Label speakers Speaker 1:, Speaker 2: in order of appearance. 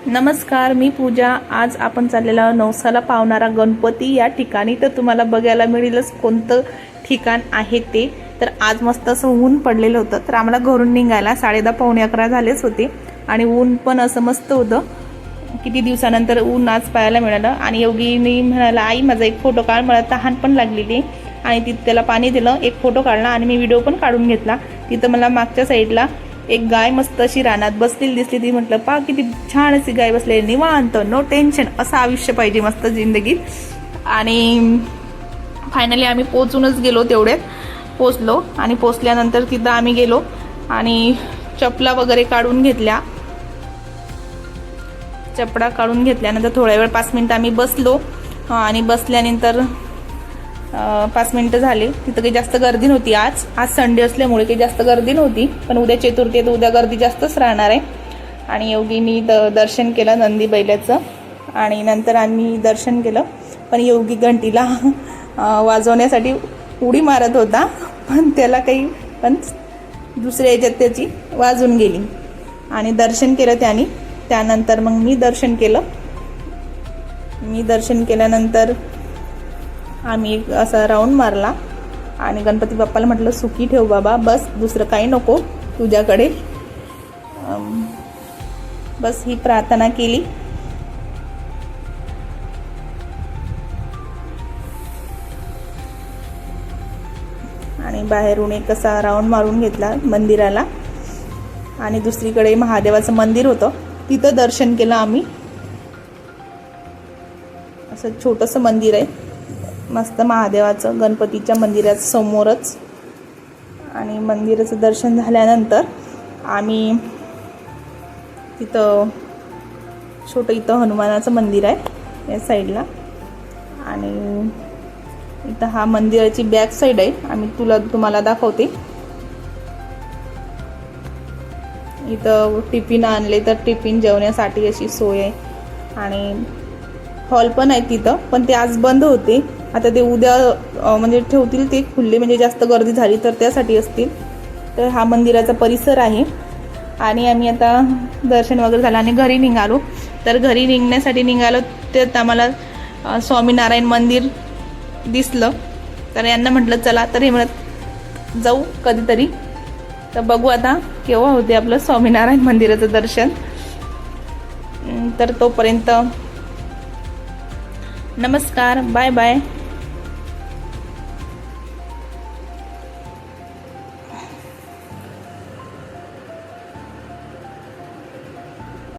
Speaker 1: नमस्कार, मी पूजा। आज आपण चाललेला नवसाला पावणारा गणपती या ठिकाणी। तर तुम्हाला बघायला मिळेलच कोणतं ठिकाण आहे ते। तर आज मस्त असं ऊन पडलेलं होतं, तर आम्हाला घरून निघायला 10:30 पावणे 11 झालेच होते आणि ऊन पण असं मस्त होतं। किती दिवसानंतर ऊन आज पाहायला मिळालं आणि योगीने म्हणाला, आई माझा एक फोटो काढ, मला तहान पण लागलेली। आणि तिथे त्याला पाणी दिलं, एक फोटो काढला आणि मी व्हिडिओ पण काढून घेतला। तिथं मला मागच्या साईडला एक गाय मस्त अशी रानात बसलेली दिसली। ती म्हटलं पा किती छान अशी गाय बसलेली, निवांत, नो टेन्शन, असं आयुष्य पाहिजे मस्त जिंदगीत। आणि फायनली आम्ही पोचूनच गेलो, तेवढ्यात पोचलो आणि पोचल्यानंतर तिथं आम्ही गेलो आणि चपला वगैरे काढून घेतल्या। चपडा काढून घेतल्यानंतर थोड्या वेळ 5 मिनिटं आम्ही बसलो आणि बसल्यानंतर 5 मिनिटं झाले। तिथं काही जास्त गर्दी नव्हती। आज संडे असल्यामुळे काही जास्त गर्दी नव्हती, पण उद्या चतुर्थी आहे तर उद्या गर्दी जास्तच राहणार आहे। आणि योगीनी दर्शन केलं नंदी बैलाचं आणि नंतर आम्ही दर्शन केलं। पण योगी घंटीला वाजवण्यासाठी उडी मारत होता, पण त्याला काही पण दुसऱ्या याच्यात त्याची वाजून गेली आणि दर्शन केलं त्याने। त्यानंतर मग मी दर्शन केलं। दर्शन केल्यानंतर आम्ही असा राऊंड मारला आणि गणपती बाप्पाला म्हटलं सुखी ठेव बाबा, बस, दुसरं काही नको तुझ्याकडे, बस ही प्रार्थना केली। आणि बाहेरून एक असा राऊंड मारून घेतला मंदिराला आणि दुसरीकडे महादेवाचं मंदिर होतं, तिथं दर्शन केलं आम्ही। असं छोटंसं मंदिर आहे मस्त महादेवाचं, गणपतीच्या मंदिराच्या समोरच। आणि मंदिराचं दर्शन झाल्यानंतर आम्ही तिथं छोटं इथं हनुमानाचं मंदिर आहे या साईडला आणि इथं हा मंदिराची बॅक साईड आहे। आम्ही तुम्हाला दाखवते। इथं टिफिन आणले तर टिफिन जेवण्यासाठी अशी सोय आहे आणि हॉल पण आहे तिथं, पण ते आज बंद होते। आता ते उद्या म्हणजे ठेवतील ते खुले, म्हणजे जास्त गर्दी झाली तर त्यासाठी असतील। तर हा मंदिराचा परिसर आहे आणि आम्ही आता दर्शन वगैरे झालं आणि घरी निघालो। तर घरी निघण्यासाठी निघालो तर आम्हाला स्वामीनारायण मंदिर दिसलं, तर यांना म्हटलं चला, तर हे म्हणत जाऊ कधीतरी। तर बघू आता केव्हा होते आपलं स्वामीनारायण मंदिराचं दर्शन। तर तोपर्यंत नमस्कार, बाय बाय।